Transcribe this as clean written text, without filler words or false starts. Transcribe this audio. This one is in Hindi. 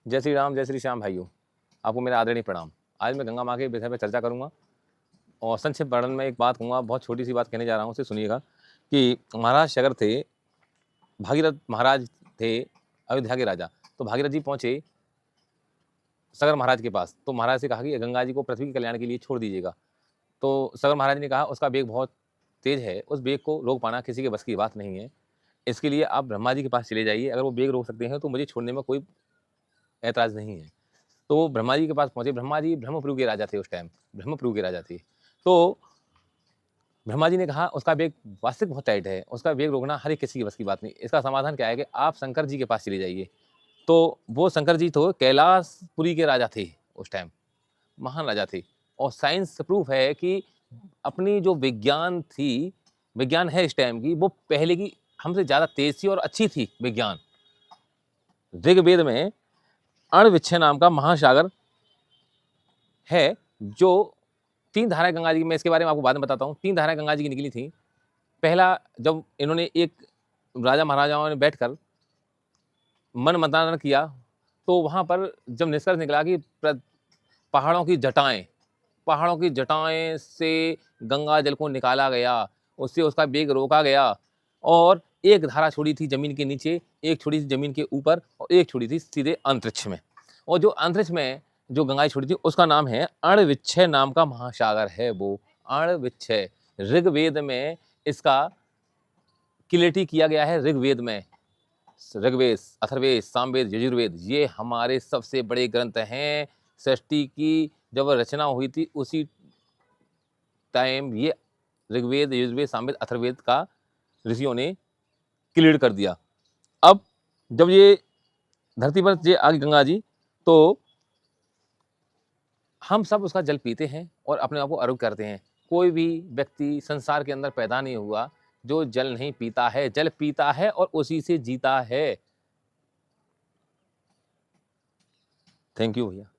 जय श्री राम, जय श्री श्याम भाइयों, आपको मेरा आदरणीय प्रणाम। आज मैं गंगा माँ के विषय पर चर्चा करूँगा और संक्षिप्त वर्णन में एक बात कहूँगा, बहुत छोटी सी बात कहने जा रहा हूँ, उसे सुनिएगा कि महाराज सगर थे, भागीरथ महाराज थे, अयोध्या के राजा। तो भागीरथ जी पहुँचे सगर महाराज के पास, तो महाराज से कहा कि गंगा जी को पृथ्वी के कल्याण के लिए छोड़ दीजिएगा। तो सगर महाराज ने कहा उसका वेग बहुत तेज है, उस वेग को रोक पाना किसी के बस की बात नहीं है, इसके लिए आप ब्रह्मा जी के पास चले जाइए, अगर वो वेग रोक सकते हैं तो मुझे छोड़ने में कोई ऐतराज़ नहीं है। तो वो ब्रह्मा जी के पास पहुँचे। ब्रह्मा जी ब्रह्मपुरु के राजा थे, उस टाइम ब्रह्मपुरु के राजा थे। तो ब्रह्मा जी ने कहा उसका वेग वास्तविक बहुत टाइट है, उसका वेग रोकना हर एक किसी की बस की बात नहीं। इसका समाधान क्या है कि आप शंकर जी के पास चले जाइए। तो वो शंकर जी तो कैलाशपुरी के राजा थे, उस टाइम महान राजा थे, और साइंस प्रूफ है कि अपनी जो विज्ञान है इस टाइम की, वो पहले की हमसे ज़्यादा तेज थी और अच्छी थी विज्ञान। ऋग्वेद में अणविच्छय नाम का महासागर है, जो 3 धाराएं गंगा जी की, मैं इसके बारे में आपको बाद में बताता हूँ। 3 धाराएं गंगा जी की निकली थी। पहला, जब इन्होंने एक राजा महाराजाओं ने बैठकर मन मंथन किया, तो वहाँ पर जब निष्कर्ष निकला कि पहाड़ों की जटाएं से गंगा जल को निकाला गया, उससे उसका वेग रोका गया, और एक धारा छोड़ी थी जमीन के नीचे, एक छोड़ी थी जमीन के ऊपर, और एक छोड़ी थी सीधे अंतरिक्ष में। और जो अंतरिक्ष में जो गंगाएं छोड़ी थी उसका नाम है अणविच्छय नाम का महासागर है, वो अणविच्छय। ऋग्वेद में इसका क्लियरिटी किया गया है। ऋग्वेद में, ऋग्वेद, अथर्ववेद, सामवेद, यजुर्वेद, ये हमारे सबसे बड़े ग्रंथ हैं। सृष्टि की जब रचना हुई थी उसी टाइम ये ऋग्वेद, यजुर्वेद, सामवेद, अथर्ववेद का ऋषियों ने क्लियर कर दिया। अब जब ये धरती पर ये आ गई गंगा जी, तो हम सब उसका जल पीते हैं और अपने आप को आरोग्य करते हैं। कोई भी व्यक्ति संसार के अंदर पैदा नहीं हुआ जो जल नहीं पीता है। जल पीता है और उसी से जीता है। थैंक यू भैया।